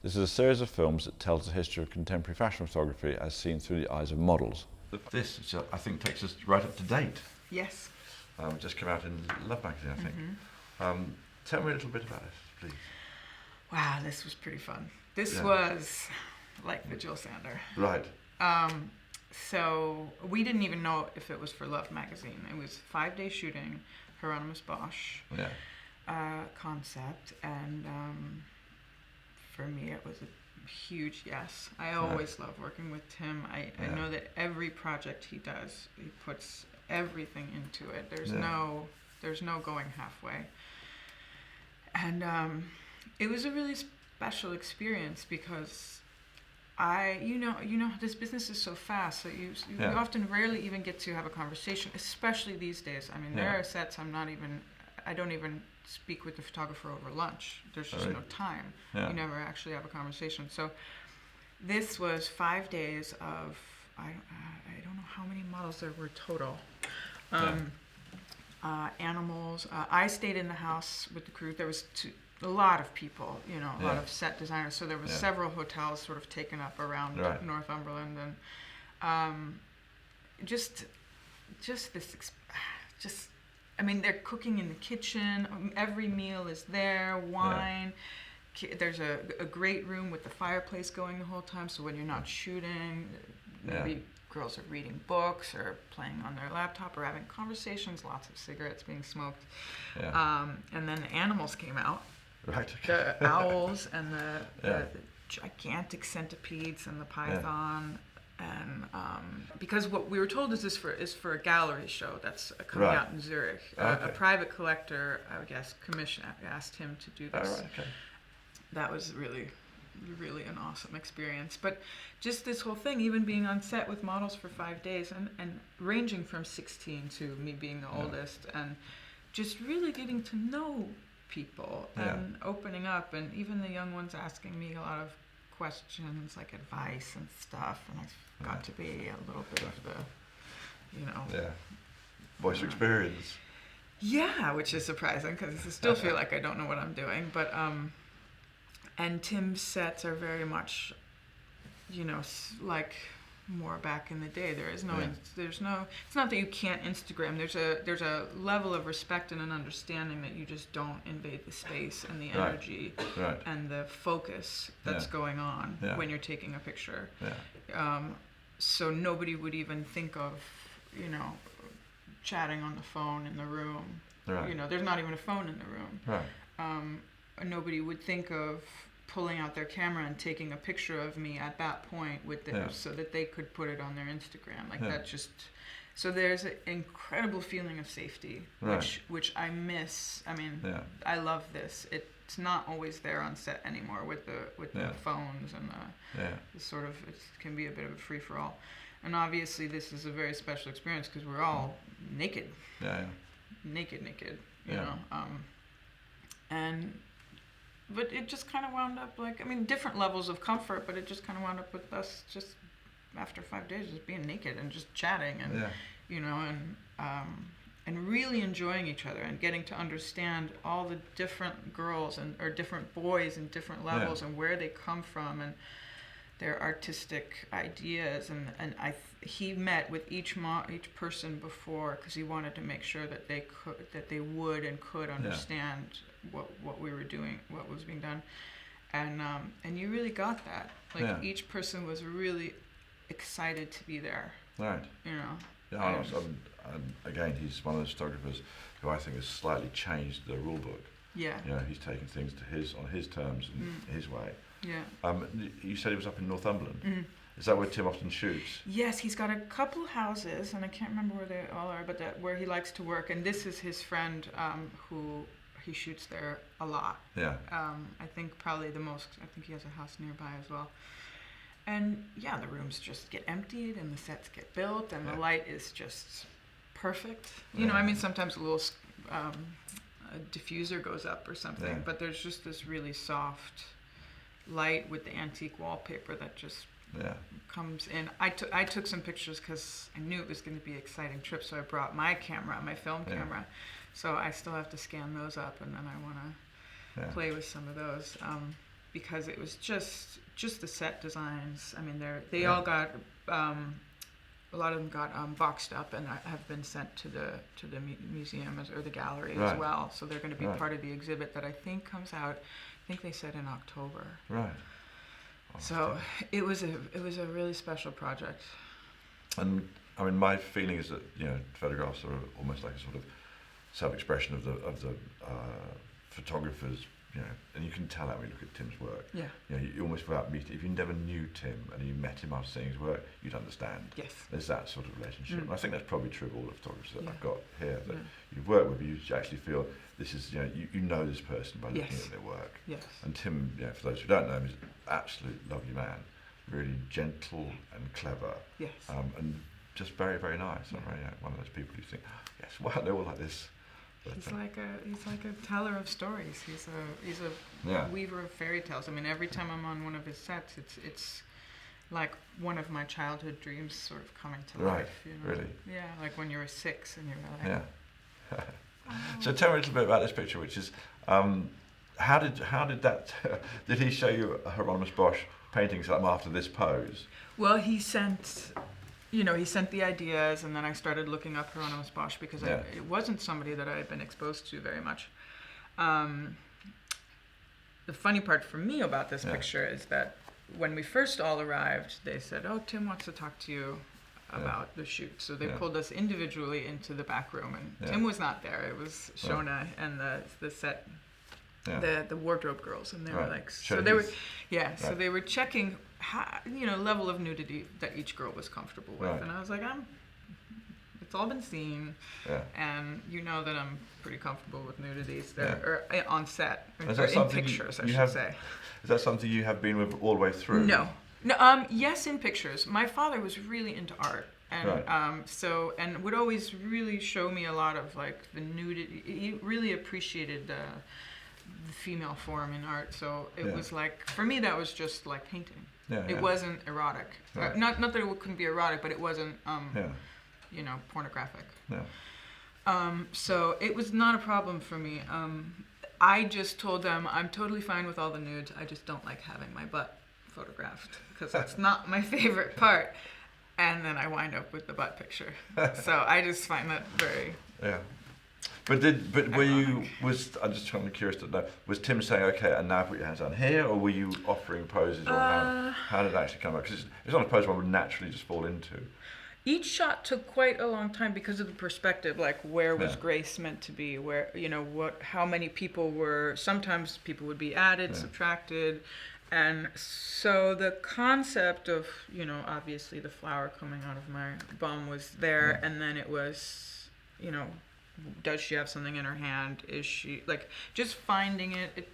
This is a series of films that tells the history of contemporary fashion photography as seen through the eyes of models. This, which I think takes us right up to date. Yes. Just came out in Love magazine, I think. Tell me a little bit about it, please. Wow, this was pretty fun. This was like the Jill Sander. Right. So we didn't even know if it was for Love magazine. It was 5-day shooting, Hieronymus Bosch concept, and for me it was a huge yes. I always love working with Tim. I know that every project he does, he puts everything into it. There's no going halfway. And it was a really special experience because you know, this business is so fast, so you often rarely even get to have a conversation, especially these days. I mean, there are sets I don't even speak with the photographer over lunch. There's just no time. You never actually have a conversation. So this was 5 days of, I don't know how many models there were total. Animals. I stayed in the house with the crew. There was a lot of people, a lot of set designers. So there was several hotels sort of taken up around Northumberland, and I mean, they're cooking in the kitchen. Every meal is there. Wine. There's a great room with the fireplace going the whole time. So when you're not shooting, maybe girls are reading books or playing on their laptop or having conversations. Lots of cigarettes being smoked. And then the animals came out. Right. The owls and the gigantic centipedes and the python. And because what we were told is for a gallery show that's coming out in Zurich. A private collector, I guess, asked him to do this. That was really, really an awesome experience. But just this whole thing, even being on set with models for 5 days and ranging from 16 to me being the oldest, and just really getting to know people and opening up, and even the young ones asking me a lot of questions, like advice and stuff, and I got to be a little bit of the, voice of experience. Yeah, which is surprising because I still feel like I don't know what I'm doing, but and Tim's sets are very much, like more back in the day. There's no, it's not that you can't Instagram. There's a level of respect and an understanding that you just don't invade the space and the energy and the focus that's going on when you're taking a picture. So nobody would even think of, chatting on the phone in the room. There's not even a phone in the room. Nobody would think of pulling out their camera and taking a picture of me at that point with them so that they could put it on their Instagram. That just, so there's an incredible feeling of safety, which I miss. I mean, I love this. It's not always there on set anymore with the phones and the sort of, it can be a bit of a free for all. And obviously this is a very special experience because we're all naked. Naked, but it just kind of wound up different levels of comfort, but it just kind of wound up with us just after 5 days just being naked and just chatting and, and really enjoying each other and getting to understand all the different girls or different boys in different levels and where they come from and their artistic ideas. And he met with each person before because he wanted to make sure that they would and could understand what we were doing, what was being done, and you really got that. Each person was really excited to be there. Again, he's one of those photographers who I think has slightly changed the rule book. He's taken things on his terms and his way. You said he was up in Northumberland. Is that where Tim often shoots? Yes, he's got a couple houses, and I can't remember where they all are, but where he likes to work. And this is his friend who he shoots there a lot. I think probably the most. I think he has a house nearby as well. And the rooms just get emptied, and the sets get built, and the light is just perfect. Sometimes a little a diffuser goes up or something, but there's just this really soft light with the antique wallpaper that just comes in. I took some pictures because I knew it was going to be an exciting trip, so I brought my film camera. So I still have to scan those up, and then I want to play with some of those. because it was just the set designs. I mean, they all got a lot of them got boxed up and have been sent to the museum or the gallery as well. So they're going to be part of the exhibit that I think comes out. I think they said in October. Right. So it was a really special project. And I mean, my feeling is that photographs are almost like a sort of self-expression of the photographer's. And you can tell that when you look at Tim's work. Yeah. You almost without meeting, if you never knew Tim and you met him after seeing his work, you'd understand. Yes. There's that sort of relationship. And I think that's probably true of all the photographers that I've got here, that you've worked with, you actually feel this is, you know this person by looking at their work. Yes. And Tim, for those who don't know him, is an absolute lovely man, really gentle and clever. Yes. And just very, very nice. Yeah. One of those people who think, yes, why they're all like this. But he's like a teller of stories. He's a weaver of fairy tales. I mean, every time I'm on one of his sets, it's like one of my childhood dreams sort of coming to life. Really? Yeah, like when you were 6 and you were like. Yeah. So tell me a little bit about this picture, which is how did that did he show you Hieronymus Bosch paintings after this pose? Well, he sent the ideas, and then I started looking up Hieronymus Bosch because it wasn't somebody that I had been exposed to very much. The funny part for me about this picture is that when we first all arrived, they said, "Oh, Tim wants to talk to you about the shoot." So they pulled us individually into the back room, and Tim was not there. It was Shona and the set, the wardrobe girls, and they were like, so they were checking level of nudity that each girl was comfortable with, and I was like, it's all been seen, and that I'm pretty comfortable with nudities there, or on set, or in pictures, I should say. Is that something you have been with all the way through? No. Yes, in pictures. My father was really into art, and and would always really show me a lot of like the nudity. He really appreciated the female form in art, so it was like, for me, that was just like painting. It wasn't erotic. Not that it couldn't be erotic, but it wasn't pornographic. So it was not a problem for me. I just told them I'm totally fine with all the nudes. I just don't like having my butt photographed because that's not my favorite part. And then I wind up with the butt picture. So I just find that very. But were you? I'm just kind of curious to know. Was Tim saying, "Okay, and now put your hands down here," or were you offering poses, or how did it actually come out? Because it's not a pose one would naturally just fall into. Each shot took quite a long time because of the perspective. Like, where was Grace meant to be? Where how many people were? Sometimes people would be added, subtracted, and so the concept of obviously the flower coming out of my bum was there, and then it was does she have something in her hand? Is she just finding it?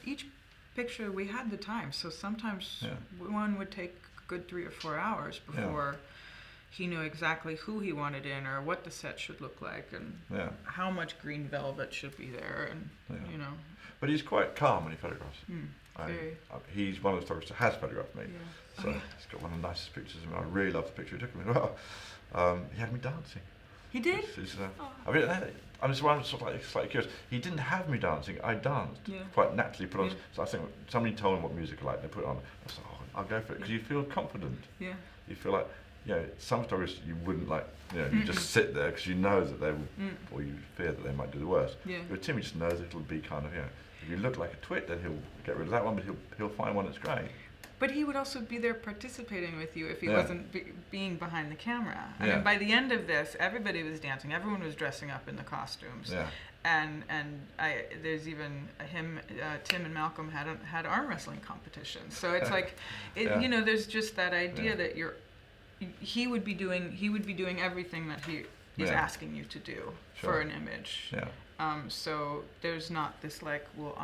Each picture we had the time, so sometimes one would take a good 3 or 4 hours before he knew exactly who he wanted in, or what the set should look like, and how much green velvet should be there, and But he's quite calm when he photographs. He's one of the photographers that has photographed me, so he's got one of the nicest pictures of me. I really love the picture he took of me. Well, he had me dancing. He did? I mean, I'm sort of slightly curious. He didn't have me dancing. I danced quite naturally. Put on. So I think somebody told him what music I liked. They put it on. I was like, I'll go for it, because you feel confident. Yeah. You feel like, some photographers you wouldn't like. You just sit there because you know that they will, or you fear that they might do the worst. Yeah. But Timmy just knows it'll be kind of, if you look like a twit, then he'll get rid of that one, but he'll find one that's great. But he would also be there participating with you if he wasn't being behind the camera. I mean, by the end of this, everybody was dancing. Everyone was dressing up in the costumes. Yeah. And there's even Tim and Malcolm had arm wrestling competitions. So it's like, there's just that idea that he would be doing everything that he is asking you to do for an image. Yeah. So there's not this like, well,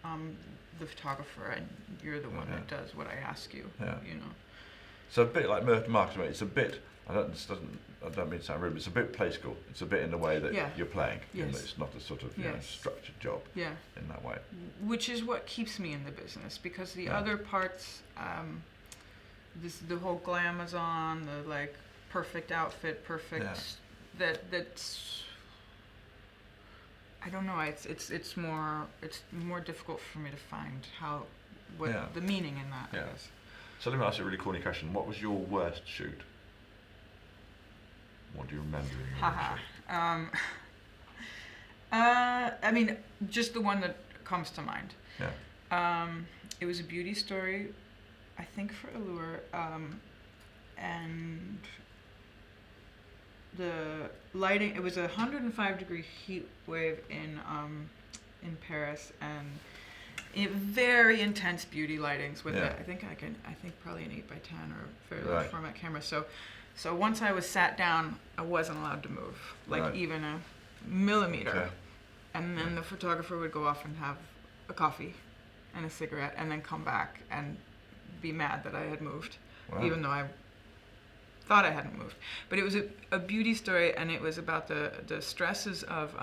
I'm the photographer and you're the one that does what I ask you. So a bit like Merton Marcus, it's a bit. I don't mean to sound rude, but it's a bit play school. It's a bit in the way that you're playing. Yes. It's not a sort of structured job. Yeah. In that way. Which is what keeps me in the business, because the other parts, the whole glamazon, the like perfect outfit, that's. I don't know. It's more difficult for me to find what the meaning in that is. So let me ask you a really corny question. What was your worst shoot? What do you remember in your worst shoot? I mean, just the one that comes to mind. Yeah. It was a beauty story, I think, for Allure, and the lighting. It was a 105-degree heat wave in Paris, and very intense beauty lightings with I think probably an 8x10 or very low format camera. So once I was sat down, I wasn't allowed to move, even a millimeter. Okay. And then the photographer would go off and have a coffee and a cigarette and then come back and be mad that I had moved, even though I thought I hadn't moved. But it was a beauty story, and it was about the stresses of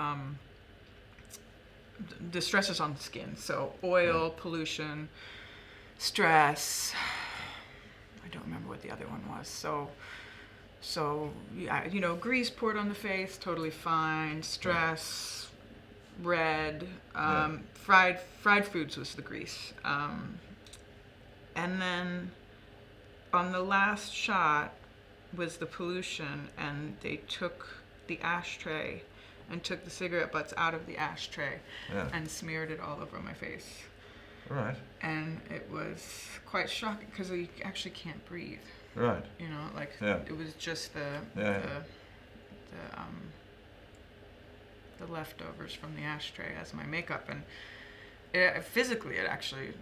the stresses on the skin. So oil, pollution, stress. I don't remember what the other one was. So yeah, grease poured on the face, totally fine. Stress, red, fried foods was the grease. And then on the last shot was the pollution, and they took the ashtray and took the cigarette butts out of the ashtray and smeared it all over my face. Right. And it was quite shocking because you actually can't breathe. Right. It was just the leftovers from the ashtray as my makeup, and physically it actually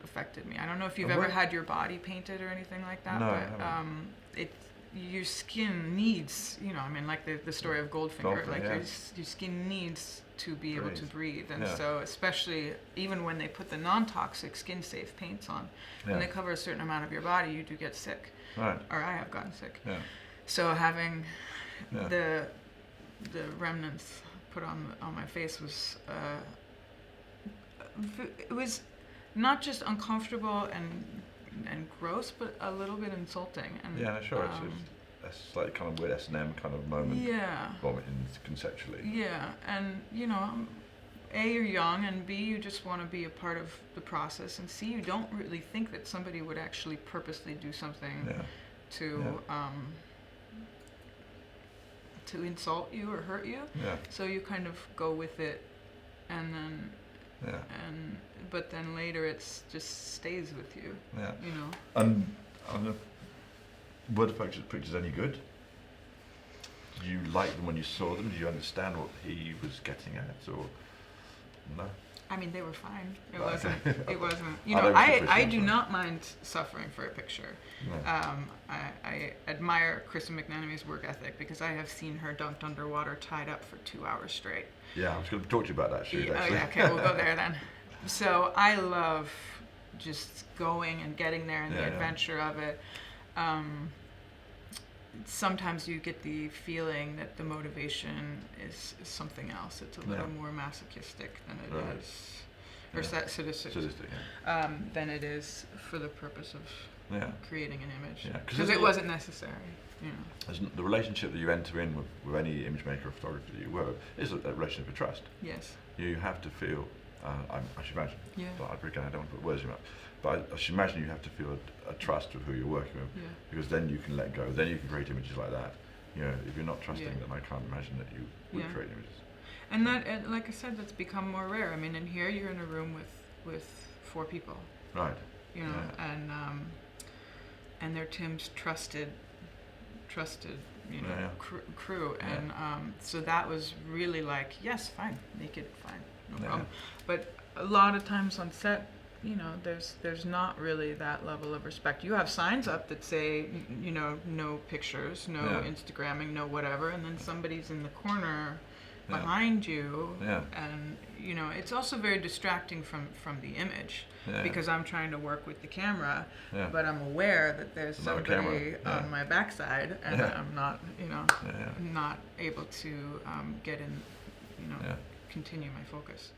affected me. I don't know if you've ever had your body painted or anything like that, no, but your skin needs, like the story of Goldfinger, your skin needs to be able to breathe, and so especially even when they put the non-toxic skin-safe paints on, when they cover a certain amount of your body, you do get sick. Right. Or I have gotten sick. Yeah. So having the remnants put on my face was it was not just uncomfortable and gross, but a little bit insulting. And sure. It's like kind of weird S&M kind of moment. Yeah. Vomiting conceptually. Yeah, and A, you're young, and B, you just want to be a part of the process, and C, you don't really think that somebody would actually purposely do something to insult you or hurt you. Yeah. So you kind of go with it, and then but then later it's just stays with you. Yeah. And were the pictures any good? Did you like them when you saw them? Did you understand what he was getting at, or no? I mean, they were fine. It wasn't. It wasn't. I do not mind suffering for a picture. No. I admire Kristen McManaman's work ethic because I have seen her dunked underwater, tied up for 2 hours straight. Yeah, I was going to talk to you about that shoot. Actually. Okay, we'll go there then. So I love just going and getting there and the adventure of it. Sometimes you get the feeling that the motivation is something else. It's a little more masochistic than it is, or sadistic, than it is for the purpose of creating an image. Because it wasn't necessary. The relationship that you enter in with any image maker or photographer that you work with is a relationship of trust. Yes. You have to feel, I should imagine, but I don't want to put words in your mouth, but I should imagine you have to feel a trust with who you're working with, because then you can let go, then you can create images like that. If you're not trusting, then I can't imagine that you would create images. And that, like I said, that's become more rare. I mean, in here you're in a room with 4 people. Right. And they're Tim's trusted crew, and so that was really like, yes, fine, make it, fine, no problem. But a lot of times on set, there's not really that level of respect. You have signs up that say, no pictures, no Instagramming, no whatever, and then somebody's in the corner behind you, and it's also very distracting from the image, because I'm trying to work with the camera, but I'm aware that there's somebody on my backside, and I'm not not able to get in, continue my focus.